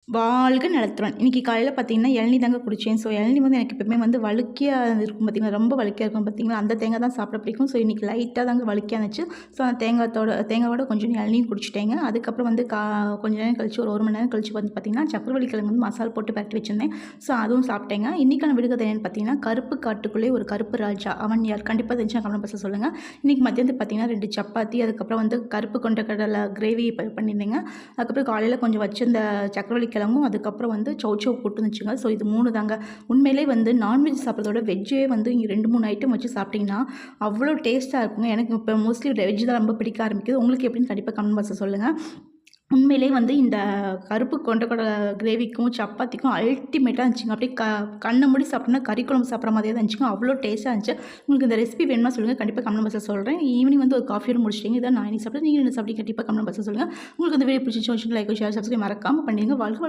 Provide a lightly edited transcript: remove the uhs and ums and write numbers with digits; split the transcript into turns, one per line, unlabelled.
வாழ்க நலத்துடன். இன்னைக்கு காலையில பார்த்தீங்கன்னா, இளநீ தாங்க குடிச்சேன். ஸோ இளநீ வந்து எனக்கு எப்பவுமே வந்து வழுக்கியா இருக்கும் பார்த்தீங்களா, ரொம்ப வழுக்கையா இருக்கும் பார்த்தீங்களா, அந்த தேங்காய் தான் சாப்பிட பிடிக்கும். ஸோ இன்னைக்கு லைட்டா தாங்க வழுக்கையா இருந்துச்சு. ஸோ அந்த தேங்காவோட கொஞ்சம் இளநீயும் குடிச்சிட்டேங்க. அதுக்கப்புறம் வந்து கொஞ்ச நேரம் கழிச்சு ஒரு 1 மணி நேரம் கழிச்சு வந்து பார்த்தீங்கன்னா, சக்கரவள்ளி கிழங்கு வந்து மசால் போட்டு பெரட்டி வச்சிருந்தேன். ஸோ அதுவும் சாப்பிட்டேங்க. இன்னைக்கான விடுகதை என்னன்னு பார்த்தீங்கன்னா, கருப்பு காட்டுக்குள்ளே ஒரு கருப்பு ராஜா. அவன் யார்? கண்டிப்பா தெரிஞ்சுனா கமெண்ட் பாக்ஸ்ல சொல்லுங்க. இன்னைக்கு மத்தியானத்துக்கு பார்த்தீங்கன்னா 2 சப்பாத்தி, அதுக்கப்புறம் வந்து கருப்பு கொண்ட கிரேவி பண்ணியிருந்தேங்க. அதுக்கப்புறம் காலையில கொஞ்சம் வச்சிருந்த சக்கரவள்ளி கிழங்கும், அதுக்கப்புறம் வந்து சௌசௌ கூட்டு இருந்துச்சுங்க. ஸோ இது 3 தாங்க. உண்மையிலே வந்து நான்வெஜ் சாப்பிட்றத விட வெஜ்ஜே வந்து இங்க 2, 3 ஐட்டம் வச்சு சாப்பிட்டிங்கன்னா, அவ்வளோ டேஸ்ட்டா இருக்குங்க. எனக்கு இப்போ மோஸ்ட்லி வெஜ் தான் ரொம்ப பிடிக்க ஆரம்பிக்குது. உங்களுக்கு எப்படின்னு கண்டிப்பா கமெண்ட் பாக்ஸ்ல சொல்லுங்க. உண்மையிலே வந்து இந்த கருப்பு கொண்ட கிரேவிக்கும், சப்பாத்திக்கும் அல்டிமேட்டா இருந்துச்சுங்க. அப்படியே கண்ண மூடி சாப்பிட்டோம்னா கறி குழம்பு சாப்பிட்ற மாதிரியே தான் இருந்துச்சுங்க. அவ்வளோ டேஸ்ட்டா இருந்துச்சு. உங்களுக்கு இந்த ரெசிபி வேணுமா சொல்லுங்க. கண்டிப்பா கமெண்ட் பாக்ஸ்ல சொல்றேன். ஈவினிங் வந்து ஒரு காஃபியோட முடிச்சிட்டீங்க. இதான் நான் இன்னைக்கு சாப்பிட்டேன். நீங்க என்ன சாப்பிட்டீங்க? கண்டிப்பா கமெண்ட் பாக்ஸ்ல சொல்லுங்க. உங்களுக்கு இந்த வீடியோ பிடிச்சிருந்துச்சுன்னா லைக், ஷேர், சப்ஸ்கிரைப் மறக்காம பண்ணிடுங்க. வாழ்க